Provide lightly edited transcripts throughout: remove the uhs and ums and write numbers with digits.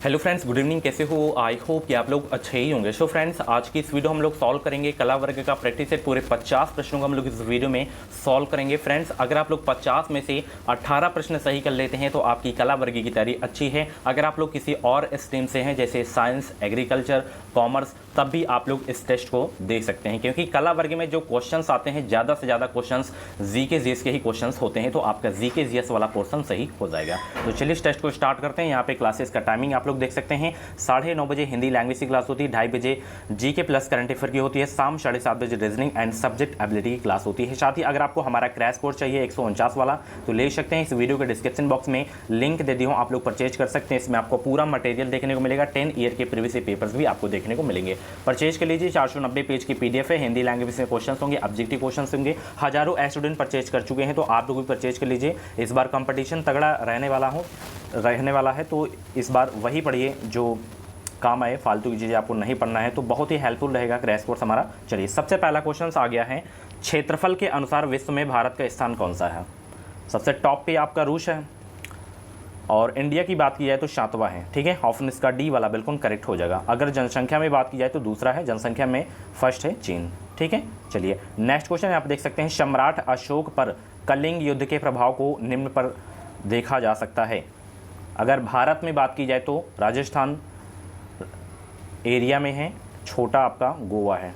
Hello friends, good evening. कैसे हो? I hope कि आप लोग अच्छे ही होंगे। सो फ्रेंड्स, आज की इस वीडियो हम लोग सॉल्व करेंगे कला वर्ग का प्रैक्टिस सेट। पूरे 50 प्रश्नों को हम लोग इस वीडियो में सॉल्व करेंगे। फ्रेंड्स, अगर आप लोग 50 में से 18 प्रश्न सही कर लेते हैं तो आपकी कला वर्ग की तैयारी अच्छी है। अगर आप लोग किसी और स्ट्रीम से हैं जैसे साइंस, एग्रीकल्चर, कॉमर्स, तब भी आप लोग इस टेस्ट को दे सकते हैं, क्योंकि कला वर्ग में जो क्वेश्चंस आते हैं ज़्यादा से ज़्यादा क्वेश्चंस जीके जीएस के ही क्वेश्चंस होते हैं, तो आपका जीके जीएस वाला पोर्शन सही हो जाएगा। तो चलिए इस टेस्ट को स्टार्ट करते हैं। यहाँ पे क्लासेस का टाइमिंग आप लोग देख सकते हैं। 9:30 बजे हिंदी लैंग्वेज की क्लास होती है, 2:30 बजे जीके प्लस करंट अफेयर की होती है, शाम 7:30 बजे रीजनिंग एंड सब्जेक्ट एबिलिटी की क्लास होती है। साथ ही अगर आपको हमारा क्रैश कोर्स चाहिए 149 वाला तो ले सकते हैं। इस वीडियो के डिस्क्रिप्शन बॉक्स में लिंक दे दी हूँ, आप लोग परचेज कर सकते हैं। इसमें आपको पूरा मटेरियल देखने को मिलेगा, 10 ईयर के प्रीवियस पेपर्स भी आपको देखने को मिलेंगे। परचेज कर लीजिए। 490 पेज की पीडीएफ है, हिंदी लैंग्वेज में क्वेश्चन होंगे, ऑब्जेक्टिव क्वेश्चन होंगे। हजारों स्टूडेंट परचेज कर चुके हैं, तो आप लोग भी परचेज कर लीजिए। इस बार कंपटीशन तगड़ा रहने वाला है, तो इस बार वही पढ़िए जो काम आए। फालतू की चीज़ें आपको नहीं पढ़ना है, तो बहुत ही हेल्पफुल रहेगा क्रैश कोर्स हमारा। चलिए, सबसे पहला क्वेश्चन आ गया है, क्षेत्रफल के अनुसार विश्व में भारत का स्थान कौन सा है? सबसे टॉप पे आपका रूस है, और इंडिया की बात की जाए तो 7वां है। ठीक है, ऑप्शन इसका डी वाला बिल्कुल करेक्ट हो जाएगा। अगर जनसंख्या में बात की जाए तो दूसरा है, जनसंख्या में फर्स्ट है चीन। ठीक है, चलिए नेक्स्ट क्वेश्चन आप देख सकते हैं, सम्राट अशोक पर कलिंग युद्ध के प्रभाव को निम्न पर देखा जा सकता है। अगर भारत में बात की जाए तो राजस्थान एरिया में है, छोटा आपका गोवा है।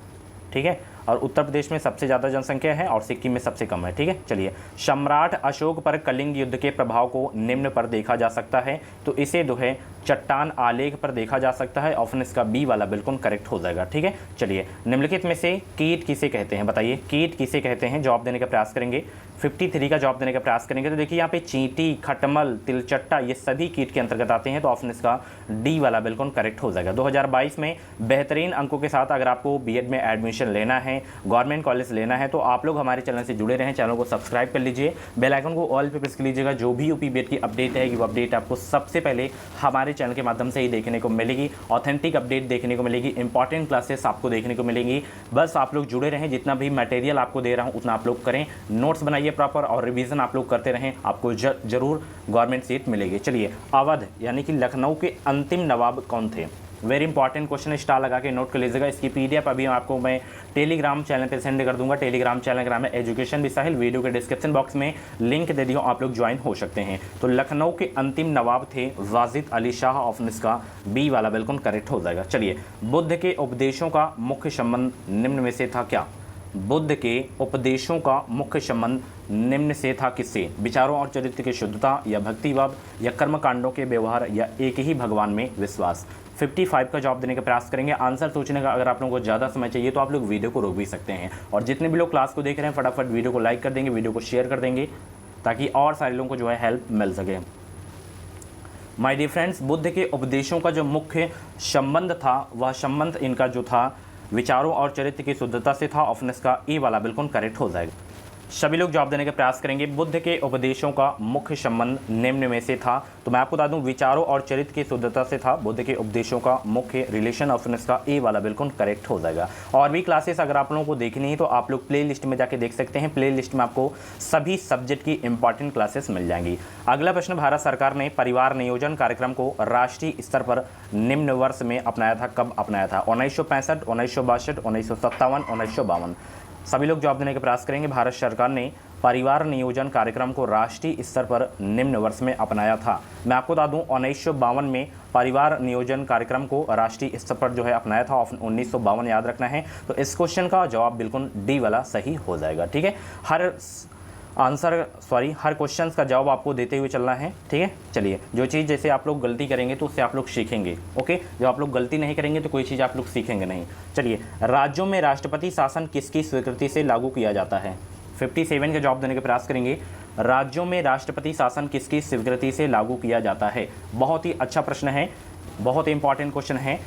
ठीक है, और उत्तर प्रदेश में सबसे ज़्यादा जनसंख्या है और सिक्किम में सबसे कम है। ठीक है, चलिए सम्राट अशोक पर कलिंग युद्ध के प्रभाव को निम्न पर देखा जा सकता है, तो इसे जो है चट्टान आलेख पर देखा जा सकता है। ऑप्शन इसका बी वाला बिल्कुल करेक्ट हो जाएगा। ठीक है, चलिए निम्नलिखित में से कीट किसे कहते हैं? बताइए, कीट किसे कहते हैं? जवाब देने का प्रयास करेंगे। 53 का जवाब देने का प्रयास करेंगे तो देखिए यहाँ पे चींटी, खटमल, तिलचट्टा ये सभी कीट के अंतर्गत आते हैं, तो ऑप्शन इसका डी वाला बिल्कुल करेक्ट हो जाएगा। 2022 में बेहतरीन अंकों के साथ अगर आपको बीएड में एडमिशन लेना है, गवर्नमेंट कॉलेज लेना है, तो आप लोग हमारे चैनल से जुड़े रहें। चैनल को सब्सक्राइब कर लीजिए, बेल आइकन को ऑल पे प्रेस कर लीजिएगा। जो भी यूपी बीएड की अपडेट है वो अपडेट आपको सबसे पहले हमारे चैनल के माध्यम से ही देखने को मिलेगी। ऑथेंटिक अपडेट देखने को मिलेगी, इंपॉर्टेंट क्लासेस आपको देखने को मिलेंगी। बस आप लोग जुड़े रहें, जितना भी मटेरियल आपको दे रहा हूँ उतना आप लोग करें, नोट्स बनाइए प्रॉपर और रिवीजन आप लोग करते रहें, आपको जरूर गवर्नमेंट सीट मिलेगी। चलिए, अवध यानी कि लखनऊ के अंतिम नवाब कौन थे? वेरी इंपॉर्टेंट क्वेश्चन, स्टार लगा के नोट कर लीजिएगा। इसकी पीडीएफ अभी आपको मैं टेलीग्राम चैनल पे सेंड कर दूंगा। टेलीग्राम चैनल का नाम है एजुकेशन विद साहिल, वीडियो के डिस्क्रिप्शन बॉक्स में लिंक दे दिया, आप लोग ज्वाइन हो सकते हैं। तो लखनऊ के अंतिम नवाब थे वाजिद अली शाह। ऑप्शन इसका बी वाला बिल्कुल करेक्ट हो जाएगा। चलिए, बुद्ध के उपदेशों का मुख्य संबंध निम्न में से था क्या? बुद्ध के उपदेशों का मुख्य संबंध निम्न से था किससे? विचारों और चरित्र की शुद्धता, या भक्तिवाद, या कर्मकांडों के व्यवहार, या एक ही भगवान में विश्वास? 55 का जवाब देने का प्रयास करेंगे। आंसर सोचने का अगर आप लोगों को ज़्यादा समय चाहिए तो आप लोग वीडियो को रोक भी सकते हैं, और जितने भी लोग क्लास को देख रहे हैं फटाफट वीडियो को लाइक कर देंगे, वीडियो को शेयर कर देंगे, ताकि और सारे लोगों को जो है हेल्प मिल सके। माय डियर फ्रेंड्स, बुद्ध के उपदेशों का जो मुख्य संबंध था, वह संबंध इनका जो था विचारों और चरित्र की शुद्धता से था। ऑप्शन इसका ए वाला बिल्कुल करेक्ट हो जाएगा। सभी लोग जवाब देने का प्रयास करेंगे। बुद्ध के उपदेशों का मुख्य संबंध निम्न में से था, तो मैं आपको बता दूं विचारों और चरित्र की शुद्धता से था बुद्ध के उपदेशों का मुख्य रिलेशन। ऑप्शन इसका ए वाला बिल्कुल करेक्ट हो जाएगा। और भी क्लासेस अगर आप लोगों को देखनी है तो आप लोग प्ले लिस्ट में जाके देख सकते हैं। प्ले लिस्ट में आपको सभी सब्जेक्ट की इंपॉर्टेंट क्लासेस मिल जाएंगी। अगला प्रश्न, भारत सरकार ने परिवार नियोजन कार्यक्रम को राष्ट्रीय स्तर पर निम्न वर्ष में अपनाया था, कब अपनाया था? 1965, 1962, 1957, 1952? सभी लोग जवाब देने का प्रयास करेंगे। भारत सरकार ने परिवार नियोजन कार्यक्रम को राष्ट्रीय स्तर पर निम्न वर्ष में अपनाया था। मैं आपको बता दूं 1952 में परिवार नियोजन कार्यक्रम को राष्ट्रीय स्तर पर जो है अपनाया था। 1952 याद रखना है। तो इस क्वेश्चन का जवाब बिल्कुल डी वाला सही हो जाएगा। ठीक है, हर क्वेश्चन का जवाब आपको देते हुए चलना है। ठीक है, चलिए, जो चीज़ जैसे आप लोग गलती करेंगे तो उससे आप लोग सीखेंगे। ओके, जब आप लोग गलती नहीं करेंगे तो कोई चीज़ आप लोग सीखेंगे नहीं। चलिए, राज्यों में राष्ट्रपति शासन किसकी स्वीकृति से लागू किया जाता है? 57 का जवाब देने का प्रयास करेंगे। राज्यों में राष्ट्रपति शासन किसकी स्वीकृति से लागू किया जाता है? बहुत ही अच्छा प्रश्न है, बहुत इंपॉर्टेंट क्वेश्चन है।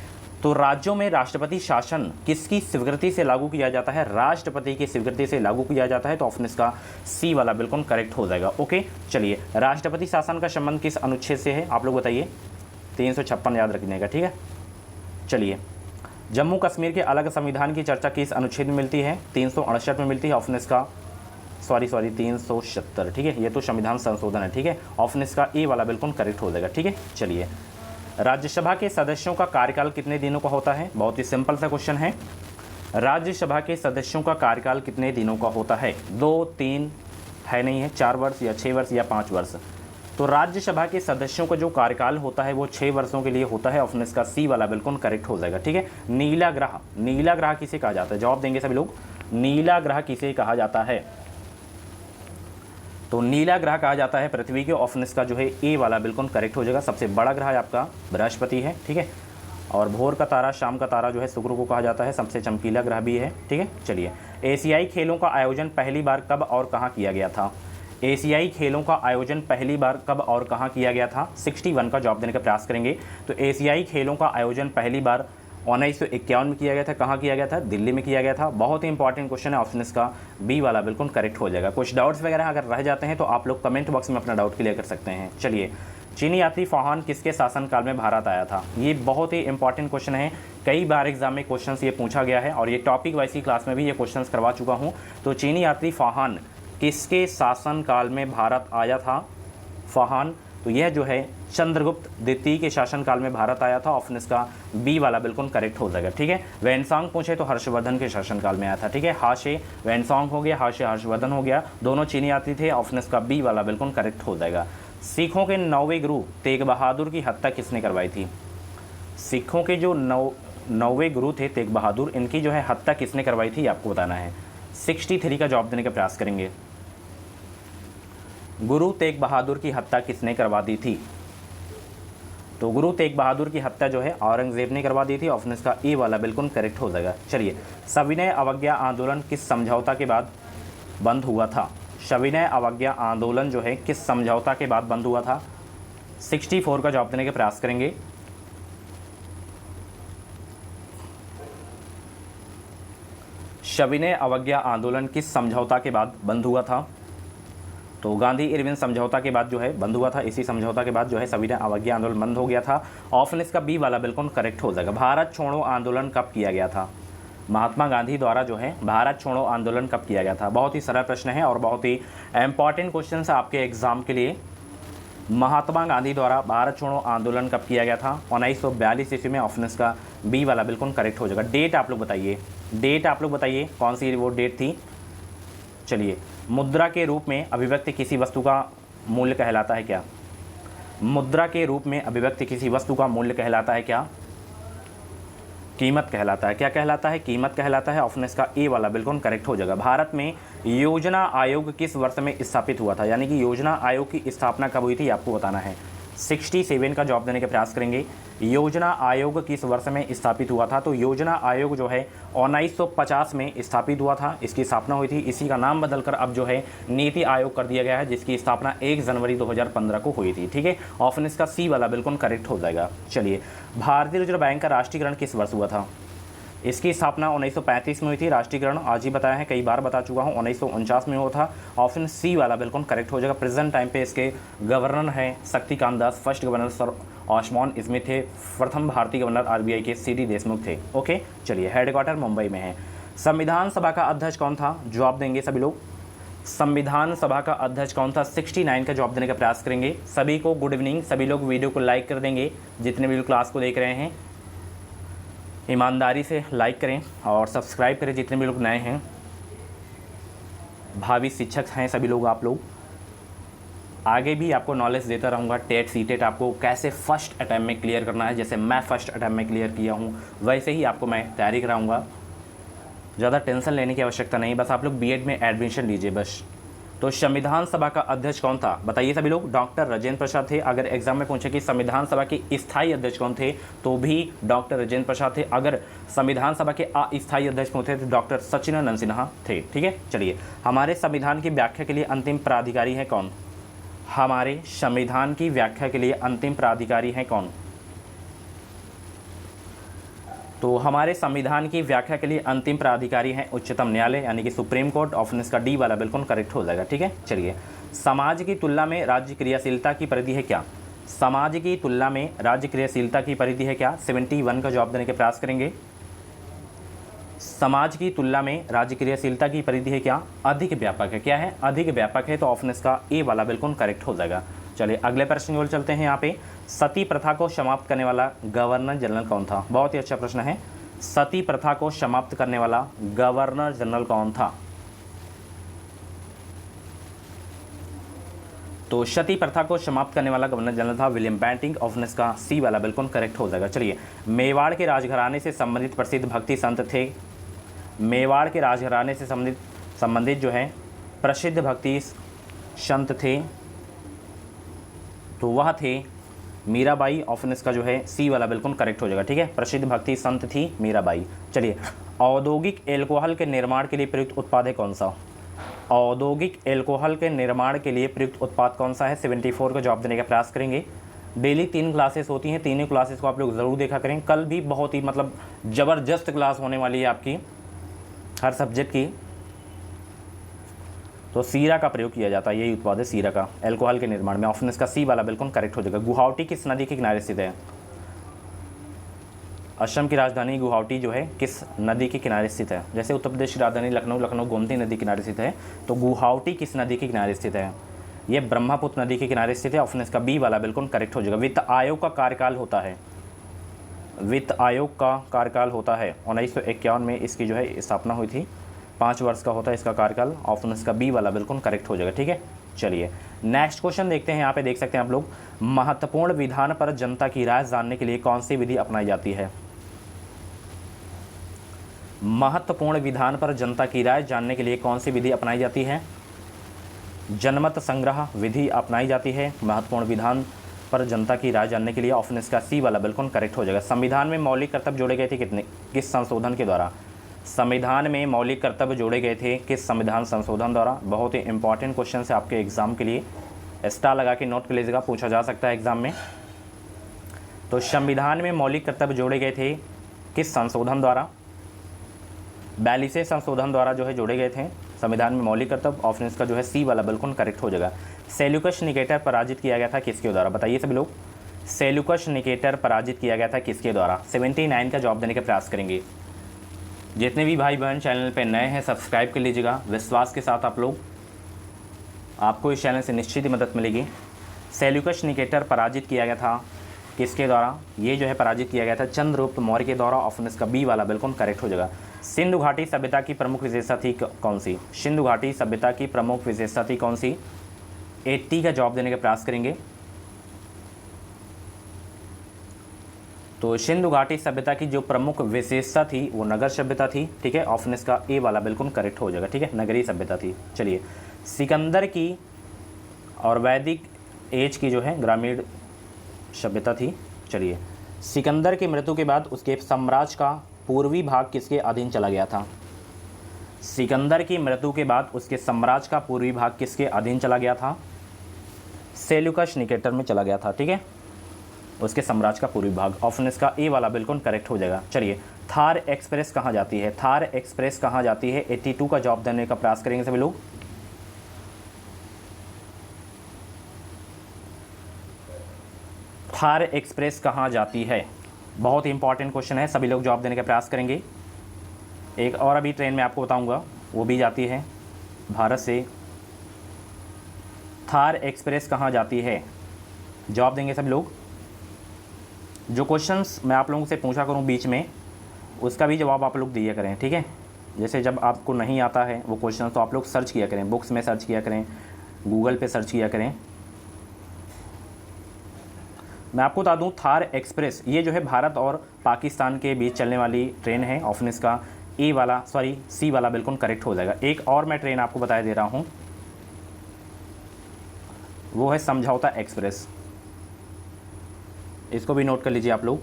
तो राज्यों में राष्ट्रपति शासन किसकी स्वीकृति से लागू किया जाता है? राष्ट्रपति की स्वीकृति से लागू किया जाता है, तो ऑप्शन इसका सी वाला बिल्कुल करेक्ट हो जाएगा। ओके, चलिए, राष्ट्रपति शासन का संबंध किस अनुच्छेद से है? आप लोग बताइए। 356 याद रखने का। ठीक है, चलिए, जम्मू कश्मीर के अलग संविधान की चर्चा किस अनुच्छेद में मिलती है? 368 में मिलती है। ऑप्शन इसका 370। ठीक है, ये तो संविधान संशोधन है। ठीक है, ऑप्शन इसका ए वाला बिल्कुल करेक्ट हो जाएगा। ठीक है, चलिए राज्यसभा के सदस्यों का कार्यकाल कितने दिनों का होता है? बहुत ही सिंपल सा क्वेश्चन है। राज्यसभा के सदस्यों का कार्यकाल कितने दिनों का होता है? 2, 3 है, नहीं है, 4 वर्ष या 6 वर्ष या 5 वर्ष। तो राज्यसभा के सदस्यों का जो कार्यकाल होता है वो 6 वर्षों के लिए होता है। ऑप्शन इसका सी वाला बिल्कुल करेक्ट हो जाएगा। ठीक है। नीला ग्रह, नीला ग्रह किसे कहा जाता है? जवाब देंगे सभी लोग। नीला ग्रह किसे कहा जाता है? तो नीला ग्रह कहा जाता है पृथ्वी के। ऑप्शन इसका जो है ए वाला बिल्कुल करेक्ट हो जाएगा। सबसे बड़ा ग्रह आपका बृहस्पति है। ठीक है। और भोर का तारा, शाम का तारा जो है शुक्र को कहा जाता है। सबसे चमकीला ग्रह भी है। ठीक है। चलिए, एशियाई खेलों का आयोजन पहली बार कब और कहाँ किया गया था? एशियाई खेलों का आयोजन पहली बार कब और कहाँ किया गया था? 61 का जवाब देने का प्रयास करेंगे। तो एशियाई खेलों का आयोजन पहली बार 1951 में किया गया था। कहाँ किया गया था? दिल्ली में किया गया था। बहुत ही इंपॉर्टेंट क्वेश्चन है। ऑप्शन इसका बी वाला बिल्कुल करेक्ट हो जाएगा। कुछ डाउट्स वगैरह अगर रह जाते हैं तो आप लोग कमेंट बॉक्स में अपना डाउट क्लियर कर सकते हैं। चलिए, चीनी यात्री फाहान किसके शासनकाल में भारत आया था? ये बहुत ही इंपॉर्टेंट क्वेश्चन है। कई बार एग्जाम में क्वेश्चंस ये पूछा गया है और ये टॉपिक वाइज की क्लास में भी ये क्वेश्चंस करवा चुका हूँ। तो चीनी यात्री फाहान किसके शासनकाल में भारत आया था? फाहान, तो यह जो है चंद्रगुप्त द्वितीय के शासनकाल में भारत आया था। ऑप्शन इसका बी वाला बिल्कुल करेक्ट हो जाएगा। ठीक है। वैनसांग पूछे तो हर्षवर्धन के शासनकाल में आया था। ठीक है। हाशे वैनसांग हो गया, हाशे हर्षवर्धन हो गया, दोनों चीनी यात्री थे। ऑप्शन इसका बी वाला बिल्कुल करेक्ट हो जाएगा। सिखों के 9वें गुरु तेग बहादुर की हत्या किसने करवाई थी? सिखों के जो 9वें गुरु थे तेग बहादुर, इनकी जो है हत्या किसने करवाई थी आपको बताना है। 63 का जवाब देने का प्रयास करेंगे। गुरु तेग बहादुर की हत्या किसने करवा दी थी? तो गुरु तेग बहादुर की हत्या जो है औरंगजेब ने करवा दी थी। ऑप्शन इसका ए वाला बिल्कुल करेक्ट हो जाएगा। चलिए, सविनय अवज्ञा आंदोलन किस समझौता के बाद बंद हुआ था? सविनय अवज्ञा आंदोलन जो है किस समझौता के बाद बंद हुआ था? 64 का जवाब देने का प्रयास करेंगे। सविनय अवज्ञा आंदोलन किस समझौता के बाद बंद हुआ था? तो गांधी इरविन समझौता के बाद जो है बंद हुआ था। इसी समझौता के बाद जो है सविनय अवज्ञा आंदोलन बंद हो गया था। ऑप्शन इसका बी वाला बिल्कुल करेक्ट हो जाएगा। भारत छोड़ो आंदोलन कब किया गया था? महात्मा गांधी द्वारा जो है भारत छोड़ो आंदोलन कब किया गया था? बहुत ही सरल प्रश्न है और बहुत ही इंपॉर्टेंट क्वेश्चन है आपके एग्जाम के लिए। महात्मा गांधी द्वारा भारत छोड़ो आंदोलन कब किया गया था? 1942 ईस्वी में। ऑप्शन इसका बी वाला बिल्कुल करेक्ट हो जाएगा। डेट आप लोग बताइए, डेट आप लोग बताइए कौन सी वो डेट थी। चलिए, मुद्रा के रूप में अभिव्यक्ति किसी वस्तु का मूल्य कहलाता है क्या? मुद्रा के रूप में अभिव्यक्ति किसी वस्तु का मूल्य कहलाता है क्या? कीमत कहलाता है। क्या कहलाता है? कीमत कहलाता है। ऑप्शन इसका ए वाला बिल्कुल करेक्ट हो जाएगा। भारत में योजना आयोग किस वर्ष में स्थापित हुआ था? यानी कि योजना आयोग की स्थापना कब हुई थी आपको बताना है। 67 का जवाब देने का प्रयास करेंगे। योजना आयोग किस वर्ष में स्थापित हुआ था? तो योजना आयोग जो है 1950 में स्थापित हुआ था। इसकी स्थापना हुई थी। इसी का नाम बदलकर अब जो है नीति आयोग कर दिया गया है, जिसकी स्थापना 1 जनवरी 2015 को हुई थी। ठीक है। ऑप्शन इसका सी वाला बिल्कुल करेक्ट हो जाएगा। चलिए, भारतीय रिजर्व बैंक का राष्ट्रीयकरण किस वर्ष हुआ था? इसकी स्थापना 1935 में हुई थी। राष्ट्रीयकरण आज ही बताया है, कई बार बता चुका हूँ, 1949 में हुआ था। ऑप्शन सी वाला बिल्कुल करेक्ट हो जाएगा। प्रेजेंट टाइम पे इसके गवर्नर हैं Shaktikanta Das, first governor sir ऑस्मॉन Smith थे, प्रथम भारतीय गवर्नर आरबीआई के सीडी देशमुख थे। ओके। चलिए, हेडक्वार्टर मुंबई में है। संविधान सभा का अध्यक्ष कौन था? जवाब देंगे सभी लोग। संविधान सभा का अध्यक्ष कौन था? 69 का जवाब देने का प्रयास करेंगे। सभी को गुड इवनिंग। सभी लोग वीडियो को लाइक कर देंगे जितने भी लोग क्लास को देख रहे हैं। ईमानदारी से लाइक करें और सब्सक्राइब करें जितने भी लोग नए हैं। भावी शिक्षक हैं सभी लोग आप लोग। आगे भी आपको नॉलेज देता रहूँगा। टेट सीटेट आपको कैसे फर्स्ट अटैम्प्ट में क्लियर करना है, जैसे मैं फर्स्ट अटैम्प्ट में क्लियर किया हूँ वैसे ही आपको मैं तैयारी कराऊँगा। ज़्यादा टेंशन लेने की आवश्यकता नहीं, बस आप लोग बीएड में एडमिशन लीजिए बस। तो संविधान सभा का अध्यक्ष कौन था बताइए सभी लोग। डॉक्टर राजेंद्र प्रसाद थे। अगर एग्जाम में पूछे कि संविधान सभा के स्थायी अध्यक्ष कौन थे तो भी डॉक्टर राजेंद्र प्रसाद थे। अगर संविधान सभा के अस्थायी अध्यक्ष कौन थे तो डॉक्टर सचिदानंद सिन्हा थे। ठीक है। चलिए, हमारे संविधान की व्याख्या के लिए अंतिम प्राधिकारी है कौन? हमारे संविधान की व्याख्या के लिए अंतिम प्राधिकारी है कौन? तो हमारे संविधान की व्याख्या के लिए अंतिम प्राधिकारी है उच्चतम न्यायालय यानी कि सुप्रीम कोर्ट। ऑप्शन इसका डी वाला बिल्कुल करेक्ट हो जाएगा। ठीक है। चलिए, समाज की तुलना में राज्य क्रियाशीलता की परिधि है क्या? समाज की तुलना में राज्य क्रियाशीलता की परिधि है क्या? 71 का जवाब देने के प्रयास करेंगे। समाज की तुलना में राज्य क्रियाशीलता की परिधि है क्या? अधिक व्यापक है। क्या है? अधिक व्यापक है। तो ऑप्शन इसका ए वाला बिल्कुल करेक्ट हो जाएगा। चलिए अगले प्रश्न की ओर चलते हैं। यहाँ पे सती प्रथा को समाप्त करने वाला गवर्नर जनरल कौन था? बहुत ही अच्छा प्रश्न है। सती प्रथा को समाप्त करने वाला गवर्नर जनरल कौन था? तो सती प्रथा को समाप्त करने वाला गवर्नर जनरल था विलियम बेंटिंक। ऑप्शन इसका सी वाला बिल्कुल करेक्ट हो जाएगा। चलिए मेवाड़ के राजघराने से संबंधित प्रसिद्ध भक्ति संत थे। मेवाड़ के राजघराने से संबंधित जो है प्रसिद्ध भक्ति संत थे, तो वह थे मीराबाई। ऑप्शन इसका जो है सी वाला बिल्कुल करेक्ट हो जाएगा। ठीक है, प्रसिद्ध भक्ति संत थी मीराबाई। चलिए औद्योगिक एल्कोहल के निर्माण के लिए प्रयुक्त उत्पाद है कौन सा? औद्योगिक एल्कोहल के निर्माण के लिए प्रयुक्त उत्पाद कौन सा है? 74 का जवाब देने का प्रयास करेंगे। डेली 3 क्लासेस होती हैं, तीनों क्लासेस को आप लोग ज़रूर देखा करें। कल भी बहुत ही मतलब ज़बरदस्त क्लास होने वाली है आपकी हर सब्जेक्ट की। तो सीरा का प्रयोग किया जाता है, यही उत्पाद है सीरा का एल्कोहल के निर्माण में। ऑप्शन इसका सी वाला बिल्कुल करेक्ट हो जाएगा। गुवाहाटी किस नदी के किनारे स्थित है? असम की राजधानी गुवाहाटी जो है किस नदी के किनारे स्थित है? जैसे उत्तर प्रदेश की राजधानी लखनऊ गोमती नदी के किनारे स्थित है, तो गुवाहाटी किस नदी के किनारे स्थित है? ये ब्रह्मपुत्र नदी के किनारे स्थित है। ऑप्शन इसका बी वाला बिल्कुल करेक्ट हो जाएगा। वित्त आयोग का कार्यकाल होता है, वित्त आयोग का कार्यकाल होता है 1951 में इसकी जो है स्थापना हुई थी। 5 वर्ष का होता है इसका कार्यकाल। ऑप्शन इसका बी वाला बिल्कुल करेक्ट हो जाएगा। ठीक है, चलिए नेक्स्ट क्वेश्चन देखते हैं। यहाँ पे देख सकते हैं आप लोग, महत्वपूर्ण विधान पर जनता की राय जानने के लिए कौन सी विधि अपनाई जाती है? महत्वपूर्ण विधान पर जनता की राय जानने के लिए कौन सी विधि अपनाई जाती है? जनमत संग्रह विधि अपनाई जाती है महत्वपूर्ण विधान पर जनता की राय जानने के लिए। ऑप्शन इसका सी वाला बिल्कुल करेक्ट हो जाएगा। संविधान में मौलिक कर्तव्य जोड़े गए थे किस संशोधन के द्वारा? संविधान में मौलिक कर्तव्य जोड़े गए थे किस संविधान संशोधन द्वारा? बहुत ही इंपॉर्टेंट क्वेश्चन है आपके एग्जाम के लिए, स्टार लगा के नोट कर लीजिएगा, पूछा जा सकता है एग्जाम में। तो संविधान में मौलिक कर्तव्य जोड़े गए थे किस संशोधन द्वारा? 42वें संशोधन द्वारा जो है जोड़े गए थे संविधान में मौलिक कर्तव्य। ऑप्शन इसका जो है सी वाला बिल्कुल करेक्ट हो जाएगा। सेल्यूकस निकेटर पराजित किया गया था किसके द्वारा? बताइए सभी लोग, सेल्यूकस निकेटर पराजित किया गया था किसके द्वारा? 79 का जवाब देने का प्रयास करेंगे। जितने भी भाई बहन चैनल पे नए हैं सब्सक्राइब कर लीजिएगा, विश्वास के साथ आप लोग, आपको इस चैनल से निश्चित ही मदद मिलेगी। सेल्यूकस निकेटर पराजित किया गया था किसके द्वारा? ये जो है पराजित किया गया था चंद्रगुप्त मौर्य के द्वारा। ऑप्शन इसका बी वाला बिल्कुल करेक्ट हो जाएगा। सिंधु घाटी सभ्यता की प्रमुख विशेषता थी कौन सी? सिंधु घाटी सभ्यता की प्रमुख विशेषता थी कौन सी? 80 का जवाब देने का प्रयास करेंगे। तो सिंधु घाटी सभ्यता की जो प्रमुख विशेषता थी वो नगर सभ्यता थी। ठीक है, ऑप्शन इसका ए वाला बिल्कुल करेक्ट हो जाएगा। ठीक है, नगरीय सभ्यता थी। चलिए सिकंदर की और वैदिक एज की जो है ग्रामीण सभ्यता थी। चलिए सिकंदर की मृत्यु के बाद उसके साम्राज्य का पूर्वी भाग किसके अधीन चला गया था? सिकंदर की मृत्यु के बाद उसके साम्राज्य का पूर्वी भाग किसके अधीन चला गया था? सेल्यूकस निकेटर में चला गया था। ठीक है, उसके साम्राज्य का पूर्वी भाग। ऑप्शन इसका ए वाला बिल्कुल करेक्ट हो जाएगा। चलिए थार एक्सप्रेस कहाँ जाती है? थार एक्सप्रेस कहाँ जाती है? 82 का जवाब देने का प्रयास करेंगे सभी लोग। थार एक्सप्रेस कहाँ जाती है? बहुत ही इंपॉर्टेंट क्वेश्चन है, सभी लोग जवाब देने का प्रयास करेंगे। एक और अभी ट्रेन में आपको बताऊंगा, वो भी जाती है भारत से। थार एक्सप्रेस कहाँ जाती है? जवाब देंगे सभी लोग। जो क्वेश्चंस मैं आप लोगों से पूछा करूं बीच में, उसका भी जवाब आप लोग दिया करें। ठीक है, जैसे जब आपको नहीं आता है वो क्वेश्चन तो आप लोग सर्च किया करें, बुक्स में सर्च किया करें, गूगल पे सर्च किया करें। मैं आपको बता दूं थार एक्सप्रेस ये जो है भारत और पाकिस्तान के बीच चलने वाली ट्रेन है। ऑप्शन इसका सी वाला बिल्कुल करेक्ट हो जाएगा। एक और मैं ट्रेन आपको बता दे रहा हूं, वो है समझौता एक्सप्रेस। इसको भी नोट कर लीजिए आप लोग।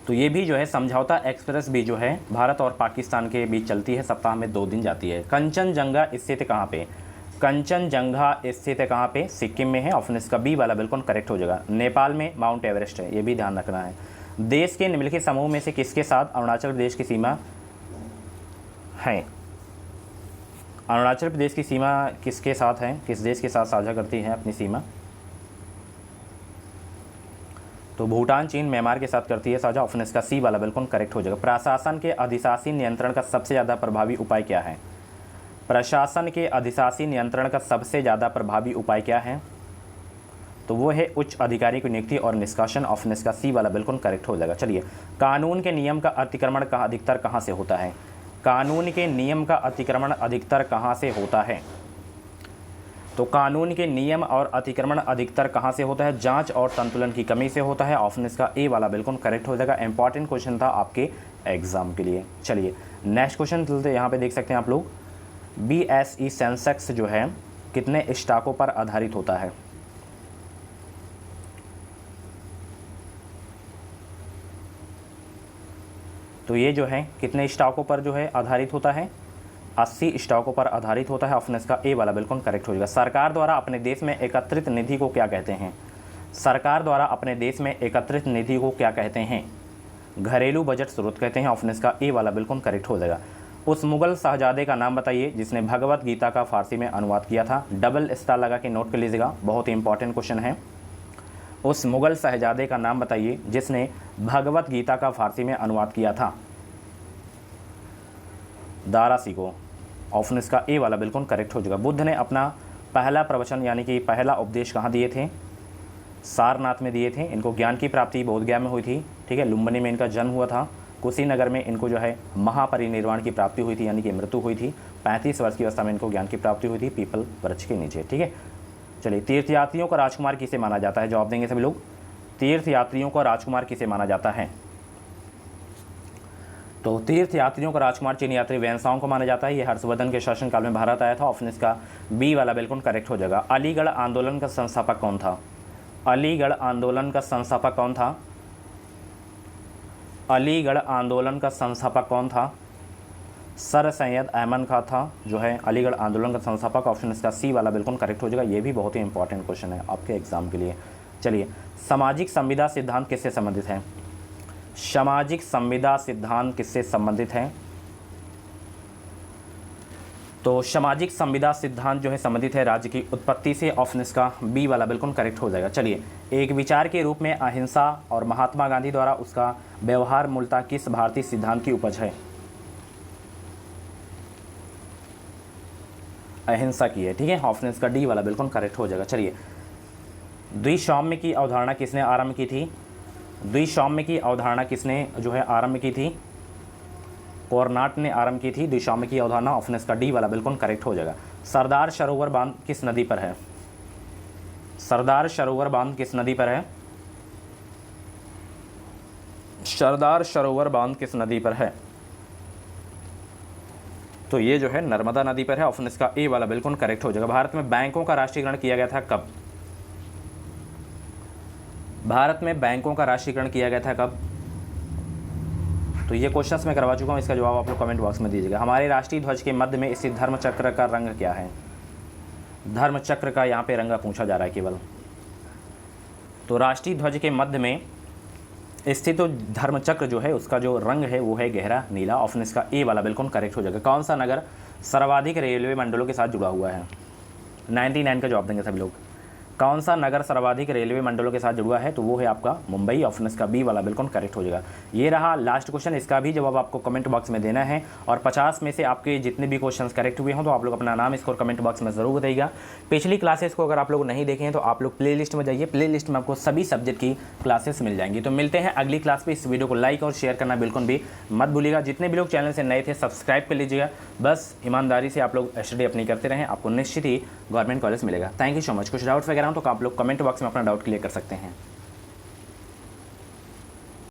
तो ये भी जो है समझौता एक्सप्रेस भी जो है भारत और पाकिस्तान के बीच चलती है, सप्ताह में 2 दिन जाती है। कंचनजंगा स्थित कहाँ पे? कंचनजंगा स्थित है कहाँ पे? सिक्किम में है। ऑप्शन इसका बी वाला बिल्कुल करेक्ट हो जाएगा। नेपाल में माउंट एवरेस्ट है, ये भी ध्यान रखना है। देश के निम्नलिखित समूह में से किसके साथ अरुणाचल प्रदेश की सीमा है? अरुणाचल प्रदेश की सीमा किसके साथ है? किस देश के साथ साझा करती है अपनी सीमा? तो भूटान, चीन, म्यांमार के साथ करती है साझा। ऑप्शन इसका सी वाला बिल्कुल करेक्ट हो जाएगा। प्रशासन के अधिशासी नियंत्रण का सबसे ज़्यादा प्रभावी उपाय क्या है? प्रशासन के अधिशासी नियंत्रण का सबसे ज़्यादा प्रभावी उपाय क्या है? तो वो है उच्च अधिकारी की नियुक्ति और निष्कासन। ऑप्शन इसका सी वाला बिल्कुल करेक्ट हो जाएगा। चलिए, कानून के नियम का अतिक्रमण का अधिकतर कहाँ से होता है? कानून के नियम का अतिक्रमण अधिकतर कहाँ से होता है? तो कानून के नियम और अतिक्रमण अधिकतर कहाँ से होता है? जांच और संतुलन की कमी से होता है। ऑप्शन इसका ए वाला बिल्कुल करेक्ट हो जाएगा। इंपॉर्टेंट क्वेश्चन था आपके एग्जाम के लिए। चलिए नेक्स्ट क्वेश्चन चलते, यहाँ पे देख सकते हैं आप लोग, BSE सेंसेक्स जो है कितने स्टॉकों पर आधारित होता है? तो ये जो है कितने स्टॉकों पर जो है आधारित होता है? 80 स्टॉकों पर आधारित होता है। ऑप्शन इसका ए वाला बिल्कुल करेक्ट हो जाएगा। सरकार द्वारा अपने देश में एकत्रित निधि को क्या कहते हैं? सरकार द्वारा अपने देश में एकत्रित निधि को क्या कहते हैं? घरेलू बजट स्रोत कहते हैं। ऑप्शन इसका ए वाला बिल्कुल करेक्ट हो जाएगा। उस मुगल शहजादे का नाम बताइए जिसने भगवत गीता का फारसी में अनुवाद किया था। डबल स्टार लगा के नोट कर लीजिएगा, बहुत ही इंपॉर्टेंट क्वेश्चन है। उस मुगल शहजादे का नाम बताइए जिसने भगवत गीता का फारसी में अनुवाद किया था। दारा सिकोह। ऑप्शन इसका ए वाला बिल्कुल करेक्ट हो जाएगा। बुद्ध ने अपना पहला प्रवचन यानी कि पहला उपदेश कहाँ दिए थे? सारनाथ में दिए थे। इनको ज्ञान की प्राप्ति बोधगया में हुई थी, ठीक है। लुम्बिनी में इनका जन्म हुआ था। कुशीनगर में इनको जो है महापरिनिर्वाण की प्राप्ति हुई थी, यानी कि मृत्यु हुई थी। 35 वर्ष की अवस्था में इनको ज्ञान की प्राप्ति हुई थी पीपल वृक्ष के नीचे, ठीक है। चलिए, तीर्थयात्रियों का राजकुमार किसे माना जाता है? जवाब देंगे सभी लोग। तीर्थयात्रियों का राजकुमार किसे माना जाता है? तो तीर्थयात्रियों का राजकुमार चीनी यात्री वैनसांग को माना जाता है। ये हर्षवर्धन के शासनकाल में भारत आया था। ऑप्शन इसका बी वाला बिल्कुल करेक्ट हो जाएगा। अलीगढ़ आंदोलन का संस्थापक कौन था? अलीगढ़ आंदोलन का संस्थापक कौन था? अलीगढ़ आंदोलन का संस्थापक कौन था? सर सैयद अहमद खां था जो है अलीगढ़ आंदोलन का संस्थापक। ऑप्शन इसका सी वाला बिल्कुल करेक्ट हो जाएगा। ये भी बहुत ही इंपॉर्टेंट क्वेश्चन है आपके एग्जाम के लिए। चलिए, सामाजिक संविदा सिद्धांत किससे संबंधित है? सामाजिक संविदा सिद्धांत किससे संबंधित है? तो सामाजिक संविदा सिद्धांत जो है संबंधित है राज्य की उत्पत्ति से। ऑप्शन इसका बी वाला बिल्कुल करेक्ट हो जाएगा। चलिए, एक विचार के रूप में अहिंसा और महात्मा गांधी द्वारा उसका व्यवहार मूलतः किस भारतीय सिद्धांत की उपज है? अहिंसा की है, ठीक है। ऑप्शन इसका डी वाला बिल्कुल करेक्ट हो जाएगा। चलिए, द्विसाम्य की अवधारणा किसने आरंभ की थी? द्विसाम्य की अवधारणा किसने जो है आरंभ की थी? कोरनाट ने आरंभ की थी द्विसाम्य की अवधारणा। ऑप्शन इसका डी वाला बिल्कुल करेक्ट हो जाएगा। सरदार सरोवर बांध किस नदी पर है? सरदार सरोवर बांध किस नदी पर है? सरदार सरोवर बांध किस नदी पर है? तो ये जो है नर्मदा नदी पर है। ऑप्शन इसका ए वाला बिल्कुल करेक्ट हो जाएगा। भारत में बैंकों का राष्ट्रीयकरण किया गया था कब? भारत में बैंकों का राष्ट्रीयकरण किया गया था कब? तो ये क्वेश्चंस मैं करवा चुका हूँ, इसका जवाब आप लोग कमेंट बॉक्स में दीजिएगा। हमारे राष्ट्रीय ध्वज के मध्य में स्थित धर्म चक्र का रंग क्या है? धर्म चक्र का यहाँ पे रंग पूछा जा रहा है केवल। तो राष्ट्रीय ध्वज के मध्य में स्थित तो धर्म चक्र जो है उसका जो रंग है वो है गहरा नीला। ऑप्शन इसका ए वाला बिल्कुल करेक्ट हो जाएगा। कौन सा नगर सर्वाधिक रेलवे मंडलों के साथ जुड़ा हुआ है? 99 का जवाब देंगे सभी लोग। कौन सा नगर सर्वाधिक रेलवे मंडलों के साथ जुड़ा है? तो वो है आपका मुंबई। ऑप्शन इसका बी वाला बिल्कुल करेक्ट हो जाएगा। ये रहा लास्ट क्वेश्चन, इसका भी जवाब आपको कमेंट बॉक्स में देना है। और 50 में से आपके जितने भी क्वेश्चंस करेक्ट हुए हों तो आप लोग अपना नाम स्कोर कमेंट बॉक्स में ज़रूर बताइएगा। पिछली क्लासेस को अगर आप लोग नहीं देखें तो आप लोग प्ले लिस्ट में जाइए, प्ले लिस्ट में आपको सभी सब्जेक्ट की क्लासेस मिल जाएंगी। तो मिलते हैं अगली क्लास पर। इस वीडियो को लाइक और शेयर करना बिल्कुल भी मत भूलिएगा। जितने भी लोग चैनल से नए थे सब्सक्राइब कर लीजिएगा। बस ईमानदारी से आप लोग स्टडी अपनी करते रहें, आपको निश्चित ही गवर्नमेंट कॉलेज मिलेगा। Thank you so much. कुछ डाउट्स वगैरह हो तो आप लोग कमेंट बॉक्स में अपना डाउट क्लियर कर सकते हैं।